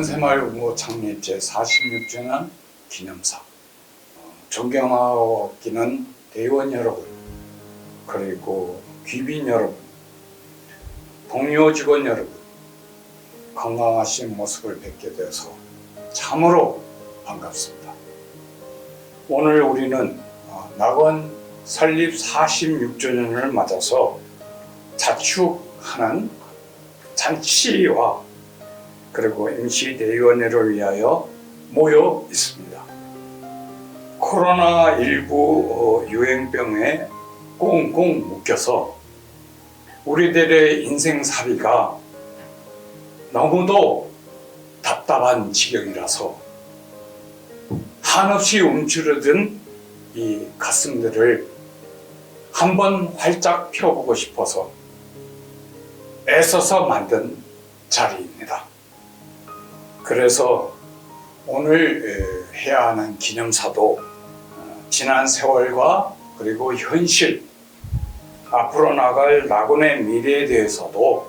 낙원새마을금고 창립 제46주년 기념사. 존경하고 아끼는 대의원 여러분, 그리고 귀빈 여러분, 동료 직원 여러분, 건강하신 모습을 뵙게 되어서 참으로 반갑습니다. 오늘 우리는 낙원 설립 46주년을 맞아서 자축하는 잔치와 그리고 임시대의원회를 위하여 모여 있습니다. 코로나19 유행병에 꽁꽁 묶여서 우리들의 인생살이가 너무도 답답한 지경이라서 한없이 움츠러든 이 가슴들을 한번 활짝 펴보고 싶어서 애써서 만든 자리입니다. 그래서 오늘 해야 하는 기념사도 지난 세월과 그리고 현실, 앞으로 나갈 낙원의 미래에 대해서도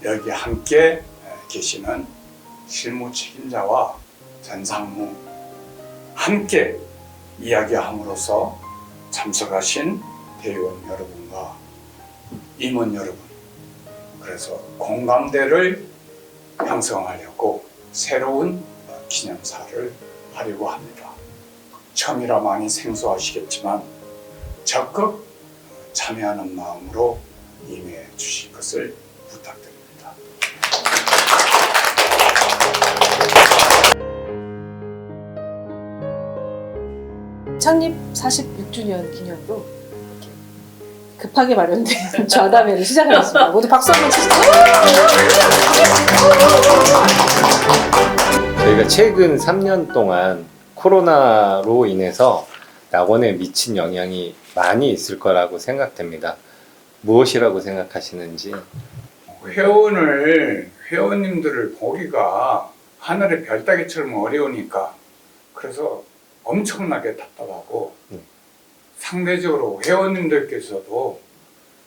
여기 함께 계시는 실무 책임자와 전상무 함께 이야기함으로써 참석하신 대의원 여러분과 임원 여러분, 그래서 공감대를 형성하려고 새로운 기념사를 하려고 합니다. 처음이라 많이 생소하시겠지만 적극 참여하는 마음으로 임해 주실 것을 부탁드립니다. 창립 46주년 기념으로 이렇게 급하게 마련된 좌담회를 시작하겠습니다. 모두 박수 한번 치시죠. 저희가 최근 3년 동안 코로나로 인해서 낙원에 미친 영향이 많이 있을 거라고 생각됩니다. 무엇이라고 생각하시는지? 회원님들을 보기가 하늘의 별따기처럼 어려우니까 그래서 엄청나게 답답하고 상대적으로 회원님들께서도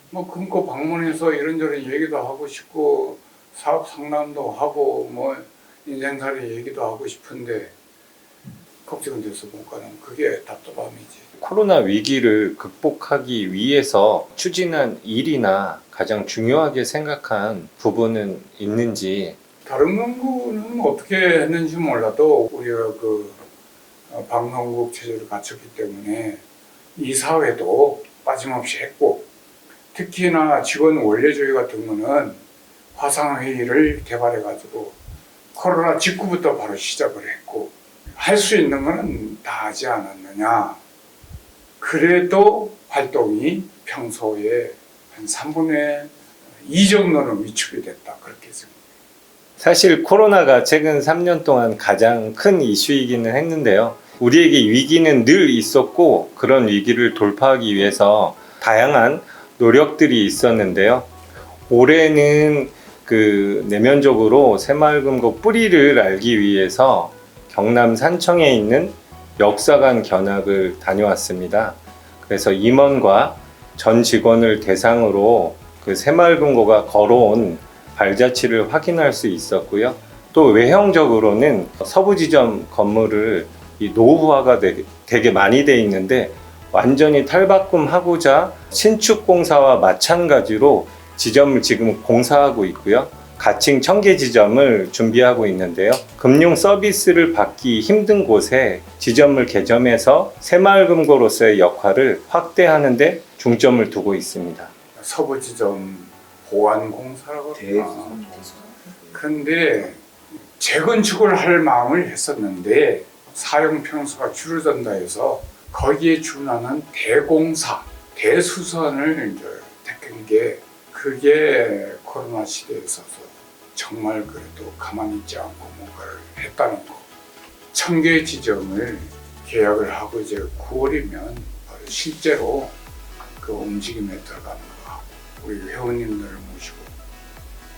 뭐 금고 방문해서 이런저런 얘기도 하고 싶고 사업 상담도 하고 뭐 인생살이 얘기도 하고 싶은데 걱정돼서 못 가는 그게 답답함이지. 코로나 위기를 극복하기 위해서 추진한 일이나 가장 중요하게 생각한 부분은 있는지. 다른 연구는 어떻게 했는지 몰라도 우리가 방송국 체제를 갖췄기 때문에 이사회도 빠짐없이 했고, 특히나 직원 원래조회 같은 거는 화상회의를 개발해가지고 코로나 직후부터 바로 시작을 했고, 할 수 있는 거는 다 하지 않았느냐. 그래도 활동이 평소에 한 3분의 2 정도는 위축이 됐다, 그렇게 생각합니다. 사실 코로나가 최근 3년 동안 가장 큰 이슈이기는 했는데요. 우리에게 위기는 늘 있었고 그런 위기를 돌파하기 위해서 다양한 노력들이 있었는데요. 올해는 내면적으로 새마을금고 뿌리를 알기 위해서 경남 산청에 있는 역사관 견학을 다녀왔습니다. 그래서 임원과 전 직원을 대상으로 새마을금고가 걸어온 발자취를 확인할 수 있었고요. 또 외형적으로는 서부지점 건물을 노후화가 되게 많이 돼 있는데 완전히 탈바꿈하고자 신축공사와 마찬가지로 지점을 지금 공사하고 있고요. 가칭 청계 지점을 준비하고 있는데요. 금융 서비스를 받기 힘든 곳에 지점을 개점해서 새마을금고로서의 역할을 확대하는 데 중점을 두고 있습니다. 서부지점 보완공사라고 그런데 재건축을 할 마음을 했었는데 사용 평수가 줄어든다 해서 거기에 준하는 대공사, 대수선을 택한 게 그게 코로나 시대에 있어서 정말 그래도 가만히 있지 않고 뭔가를 했다는 거. 청계 지점을 계약을 하고 이제 9월이면 실제로 그 움직임에 들어가는 거. 우리 회원님들을 모시고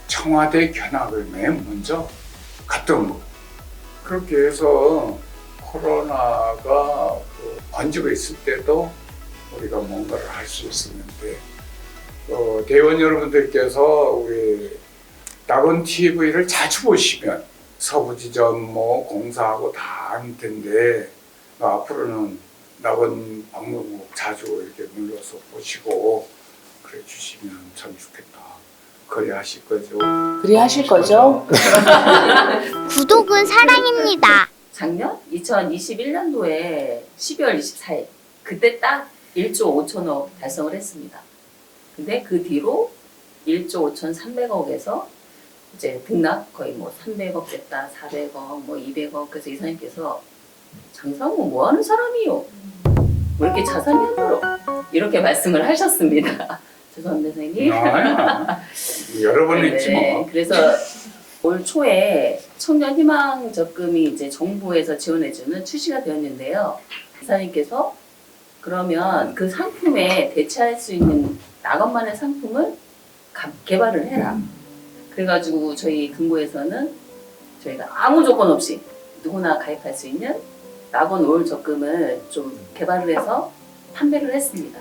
청와대 견학을 맨 먼저 갔던 거. 그렇게 해서 코로나가 번지고 있을 때도 우리가 뭔가를 할 수 있었는데 대의원 여러분들께서 우리 낙원 TV를 자주 보시면 서부지점 뭐 공사하고 다 할 텐데 앞으로는 낙원 박물국 자주 이렇게 눌러서 보시고 그래 주시면 참 좋겠다. 그래하실 거죠? 그리하실 거죠? 구독은 사랑입니다. 작년 2021년도에 12월 24일 그때 딱 1조 5천억 달성을 했습니다. 근데 그 뒤로 1조 5,300억에서 이제 등락 거의 뭐 300억 됐다, 400억, 뭐 200억. 그래서 이사님께서 장상우 뭐 하는 사람이요? 왜 이렇게 자산이 안 늘어? 이렇게 말씀을 하셨습니다. 죄송합니다, 선생님. 여러 번 했지 뭐. 그래서 올 초에 청년 희망 적금이 이제 정부에서 지원해주는 출시가 되었는데요. 이사님께서 그러면 그 상품에 대체할 수 있는 낙원만의 상품을 개발을 해라. 그래가지고 저희 금고에서는 저희가 아무 조건 없이 누구나 가입할 수 있는 낙원 올 적금을 좀 개발을 해서 판매를 했습니다.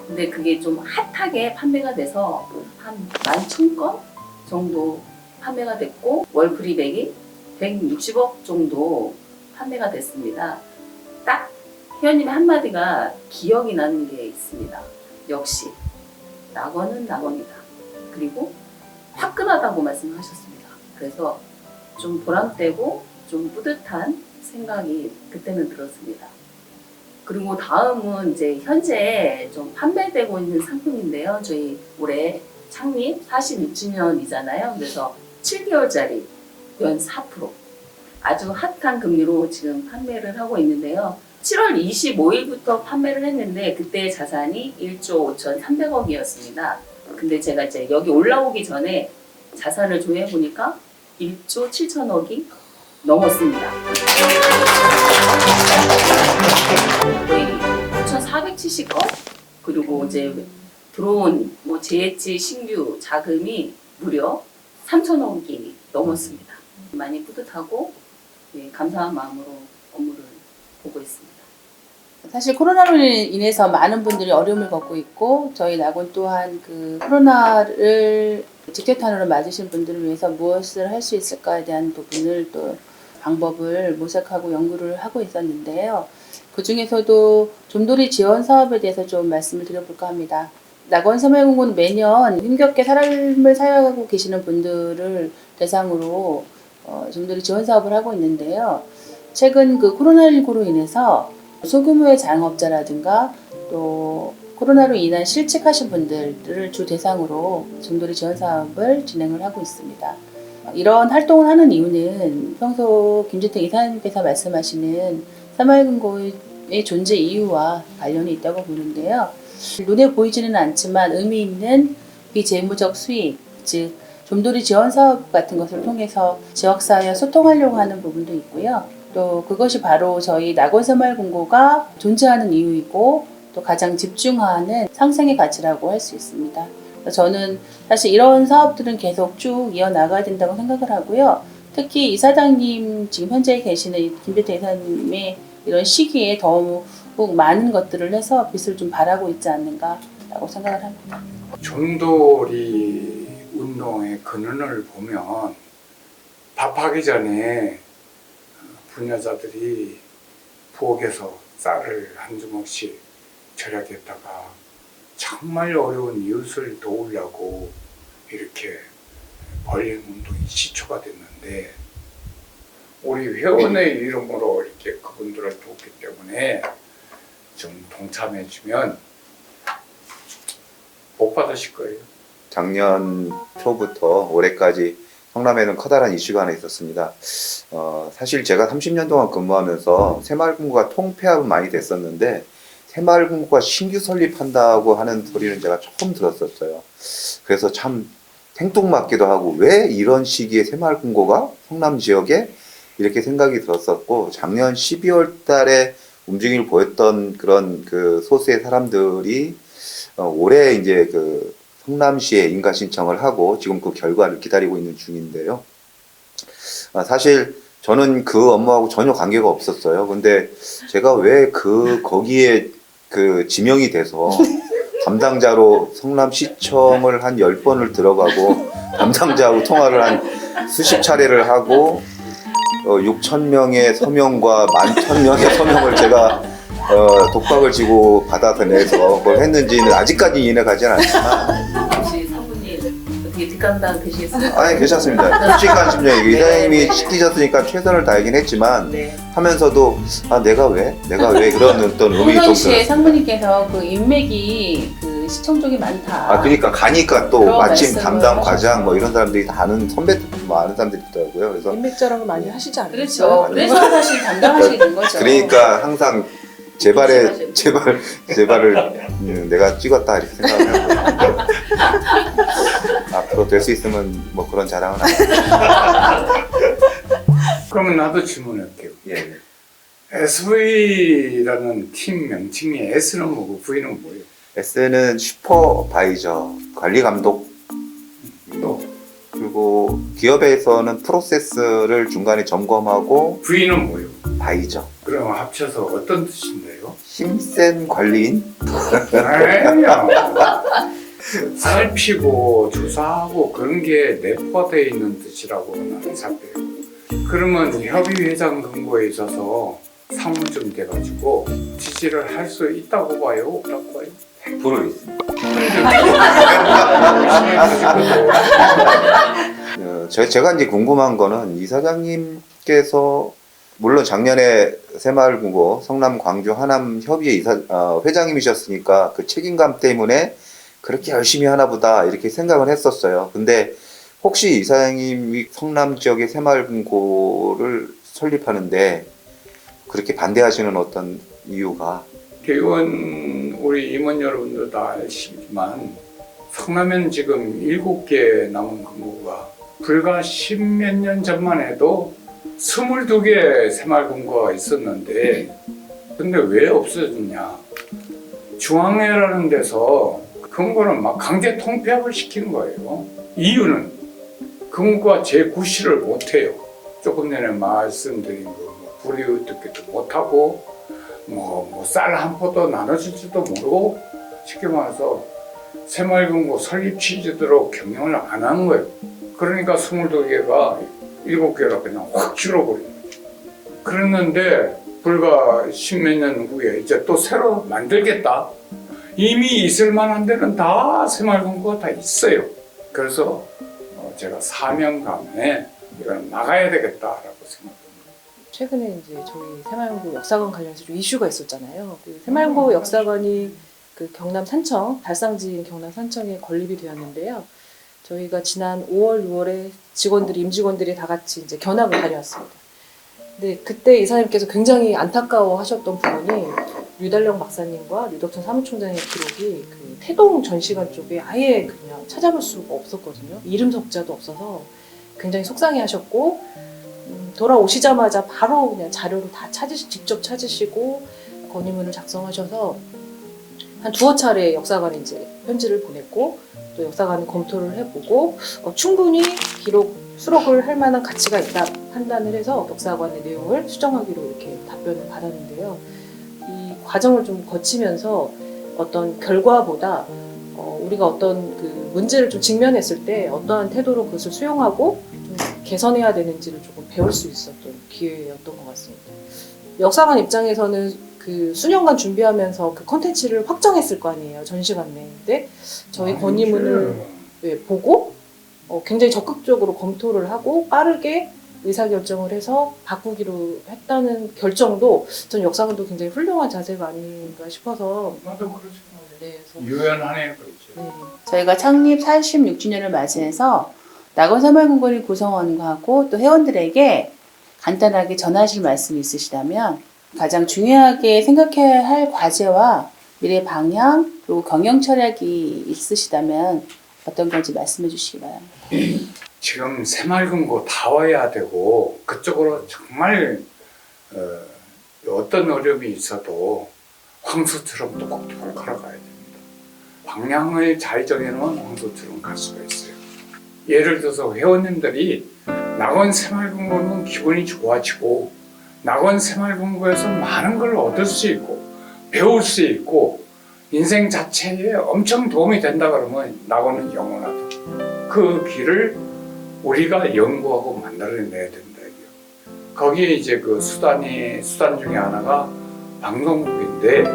근데 그게 좀 핫하게 판매가 돼서 한 11,000건 정도 판매가 됐고 월 불이백이 160억 정도 판매가 됐습니다. 딱 회원님의 한마디가 기억이 나는 게 있습니다. 역시 낙원은 낙원이다. 그리고 화끈하다고 말씀하셨습니다. 그래서 좀 보람되고 좀 뿌듯한 생각이 그때는 들었습니다. 그리고 다음은 이제 현재 좀 판매되고 있는 상품인데요. 저희 올해 창립 46주년이잖아요. 그래서 7개월짜리 연 4% 아주 핫한 금리로 지금 판매를 하고 있는데요. 7월 25일부터 판매를 했는데 그때 자산이 1조 5,300억이었습니다. 근데 제가 이제 여기 올라오기 전에 자산을 조회해 보니까 1조 7천억이 넘었습니다. 거의 9,470건 그리고 이제 들어온 뭐 재해치 신규 자금이 무려 3천억이 넘었습니다. 많이 뿌듯하고 감사한 마음으로 업무를 보고 있습니다. 사실 코로나로 인해서 많은 분들이 어려움을 겪고 있고 저희 낙원 또한 그 코로나를 직격탄으로 맞으신 분들을 위해서 무엇을 할 수 있을까에 대한 부분을 또 방법을 모색하고 연구를 하고 있었는데요. 그 중에서도 좀돌이 지원 사업에 대해서 좀 말씀을 드려볼까 합니다. 낙원 새마을금고는 매년 힘겹게 삶을 살아가고 계시는 분들을 대상으로 좀돌이 지원 사업을 하고 있는데요. 최근 그 코로나19로 인해서 소규모의 자영업자라든가 또 코로나로 인한 실직하신 분들을 주 대상으로 좀돌이 지원 사업을 진행을 하고 있습니다. 이런 활동을 하는 이유는 평소 김주택 이사님께서 말씀하시는 새마을금고의 존재 이유와 관련이 있다고 보는데요. 눈에 보이지는 않지만 의미 있는 비재무적 수익, 즉 좀돌이 지원 사업 같은 것을 통해서 지역사회와 소통하려고 하는 부분도 있고요. 또 그것이 바로 저희 낙원 새마을금고가 존재하는 이유이고 또 가장 집중하는 상생의 가치라고 할 수 있습니다. 저는 사실 이런 사업들은 계속 쭉 이어나가야 된다고 생각을 하고요. 특히 이사장님 지금 현재 계시는 김주택 이사님의 이런 시기에 더욱 많은 것들을 해서 빛을 좀 발하고 있지 않는가라고 생각을 합니다. 좀돌이 운동의 근원을 보면 밥하기 전에 부녀자들이 부엌에서 쌀을 한 주먹씩 절약했다가 정말 어려운 이웃을 도우려고 이렇게 벌린 운동이 시초가 됐는데 우리 회원의 이름으로 이렇게 그분들을 돕기 때문에 좀 동참해주면 복 받으실 거예요. 작년 초부터 올해까지 성남에는 커다란 이슈가 하나 있었습니다. 사실 제가 30년 동안 근무하면서 새마을금고가 통폐합은 많이 됐었는데 새마을금고가 신규 설립한다고 하는 소리는 제가 처음 들었었어요. 그래서 참 생뚱맞기도 하고 왜 이런 시기에 새마을금고가 성남 지역에 이렇게 생각이 들었었고 작년 12월 달에 움직임을 보였던 그런 그 소수의 사람들이 올해 이제 그 성남시에 인가 신청을 하고 지금 그 결과를 기다리고 있는 중인데요. 사실 저는 그 업무하고 전혀 관계가 없었어요. 근데 제가 왜 거기에 그 지명이 돼서 담당자로 성남시청을 한 10번을 들어가고 담당자하고 통화를 한 수십 차례를 하고 6천 명의 서명과 11,000명의 서명을 제가 독박을 지고 받아서 내서 뭘 했는지는 아직까지 이해가 가진 않지만 혹시 사모님 어떻게 뒷감당 되시겠어요? 아니 괜찮습니다. 솔직한 심정이 이사장님이 시키셨으니까 최선을 다하긴 했지만 네. 하면서도 아 내가 왜 그런 어떤 그 의미 좀 당시에 들었어요. 상무님께서 그 인맥이 그 시청 쪽이 많다. 아 그러니까 가니까 또 그런 마침 말씀을 담당 하셨죠. 과장 뭐 이런 사람들이 다 아는 선배 뭐 아는 사람들이 있더라고요. 그래서 인맥 자랑을 많이 하시지 않나요? 그렇죠. 그래서 사실 담당하시게 된 거죠. 그러니까 항상 제발을 내가 찍었다 이렇게 생각하고 앞으로 될 수 있으면 뭐 그런 자랑은 안 해요. 그러면 나도 질문할게요. 예. SV라는 팀 명칭이 S는 뭐고 V는 뭐예요? S는 슈퍼바이저 관리 감독 또 그리고 기업에서는 프로세스를 중간에 점검하고 V는 뭐예요? 바이저 그럼 합쳐서 어떤 뜻인데요? 힘센 관리인 아니요. 살피고 조사하고 그런 게 내포되어 있는 뜻이라고 나는 생각해요. 그러면 협의회장 근거에 있어서 상무쯤 돼가지고 지지를 할 수 있다고 봐요? 없다고 봐요? 100% 있습니다. 제가 이제 궁금한 거는 이사장님께서 물론 작년에 새마을금고 성남 광주 하남 협의회 회장님이셨으니까 그 책임감 때문에 그렇게 열심히 하나 보다 이렇게 생각을 했었어요. 근데 혹시 이사장님이 성남 지역의 새마을금고를 설립하는데 그렇게 반대하시는 어떤 이유가 대의원 우리 임원 여러분들 다 아시지만 성남에는 지금 7개 남은 금고가 불과 10몇 년 전만 해도 22개 새마을금고가 있었는데 근데 왜 없어졌냐? 중앙회라는 데서 금고를 막 강제 통폐합을 시킨 거예요. 이유는 금고가 제9시를 못해요. 조금 전에 말씀드린 거 불이웃듣기도 못하고 쌀 한 포도 나눠줄지도 모르고 쉽게 말해서 새마을금고 설립 취지대로 경영을 안 하는 거예요. 그러니까 22개가 7개로 그냥 확 줄어버린 거죠. 그랬는데 불과 10몇 년 후에 이제 또 새로 만들겠다. 이미 있을 만한 데는 다 새마을금고가 다 있어요. 그래서 제가 사명감에 이걸 막아야 되겠다라고 생각합니다. 최근에 이제 저희 새마을금고 역사관 관련해서 좀 이슈가 있었잖아요. 그 새마을금고 역사관이 그 경남 산청 달상지인 경남 산청에 건립이 되었는데요. 저희가 지난 5월, 6월에 임직원들이 다 같이 이제 견학을 다녀왔습니다. 근데 그때 이사님께서 굉장히 안타까워하셨던 부분이 류달령 박사님과 류덕천 사무총장의 기록이 그 태동 전시관 쪽에 아예 그냥 찾아볼 수가 없었거든요. 이름 석자도 없어서 굉장히 속상해하셨고 돌아오시자마자 바로 그냥 자료를 다 직접 찾으시고 건의문을 작성하셔서 한 2차례 역사관에 이제 편지를 보냈고 또 역사관이 검토를 해보고 충분히 수록을 할 만한 가치가 있다 판단을 해서 역사관의 내용을 수정하기로 이렇게 답변을 받았는데요. 이 과정을 좀 거치면서 어떤 결과보다 우리가 어떤 그 문제를 좀 직면했을 때 어떠한 태도로 그것을 수용하고 좀 개선해야 되는지를 조금 배울 수 있었던 기회였던 것 같습니다. 역사관 입장에서는 그 수년간 준비하면서 그 컨텐츠를 확정했을 거 아니에요. 전시관 내인데 저희 건의문을 보고 굉장히 적극적으로 검토를 하고 빠르게 의사결정을 해서 바꾸기로 했다는 결정도 전 역사관도 굉장히 훌륭한 자세가 아닌가 싶어서 나도 그렇죠. 네, 그래서 유연하네 그렇죠. 네. 저희가 창립 46주년을 맞이해서 낙원 새마을금고를 구성원하고 또 회원들에게 간단하게 전하실 말씀이 있으시다면 가장 중요하게 생각해야 할 과제와 미래 방향 그리고 경영 철학이 있으시다면 어떤 건지 말씀해 주시기 바랍니다. 지금 새마을금고 다 와야 되고 그쪽으로 정말 어떤 어려움이 있어도 황소처럼 똑똑똑 걸어가야 됩니다. 방향을 잘 정해놓으면 황소처럼 갈 수가 있어요. 예를 들어서 회원님들이 낙원 새마을금고는 기분이 좋아지고 낙원 새마을금고에서 많은 걸 얻을 수 있고 배울 수 있고 인생 자체에 엄청 도움이 된다 그러면 낙원은 영원하다. 그 길을 우리가 연구하고 만들어내야 된다. 거기에 이제 그 수단 중에 하나가 방송국인데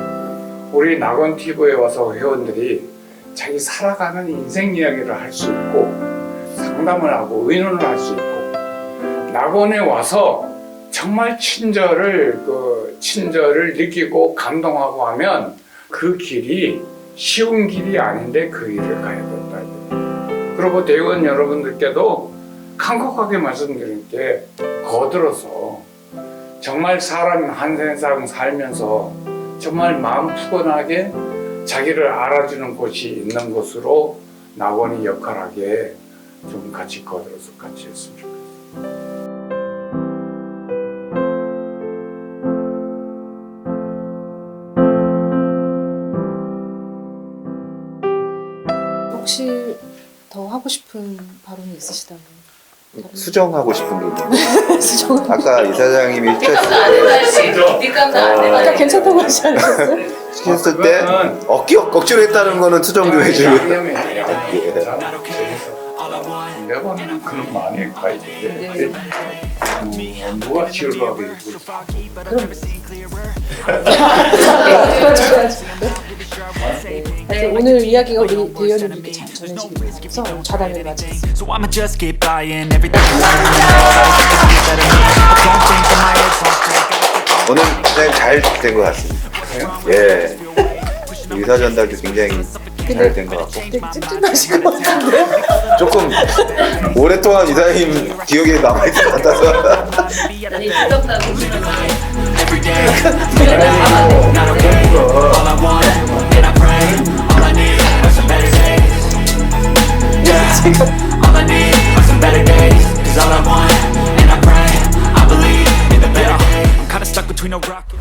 우리 낙원 TV에 와서 회원들이 자기 살아가는 인생 이야기를 할 수 있고 상담을 하고 의논을 할 수 있고 낙원에 와서 정말 친절을 느끼고 감동하고 하면 그 길이 쉬운 길이 아닌데 그 길을 가야 된다. 그리고 대의원 여러분들께도 간곡하게 말씀드릴게 거들어서 정말 사람 한 세상 살면서 정말 마음 푸근하게 자기를 알아주는 곳이 있는 곳으로 낙원이 역할하게 좀 같이 거들어서 같이 했으면 좋겠어요. 혹시 더 하고 싶은 발언이 있으시다면 수정하고 싶은 부분. 수정. 아까 이사장님이 안 해봐야지. 뒷감도 안 아까 해봐야지. 괜찮다고 하지 않으셨어요? 시켰을 때 억지로 했다는 거는 수정 좀 해주고. 매번 그런 많이 가있는데 뭐가 지루하게 하여튼 오늘 이야기가 우리 대의원님 이렇게 잘 전해지기 위해서 좌담을 맞이했습니다. So I'ma just keep buying everything you want to know. Don't think that my head's on straight. 오늘 굉장히 잘 된 것 같습니다. 예. 의사 전달도 굉장히 잘 된 것 같고. 되게 찝찝하신 것 같은데요? 조금 오랫동안 이사님 기억에 남아있을 것 같아서. 아니 뒷감도 보시는 거 Every day, not a day. All I want, and I pray. All I need are some better days. Yeah. All I need are some better days. 'Cause all I want, and I pray, I believe in the better days. I'm kinda stuck between a rock and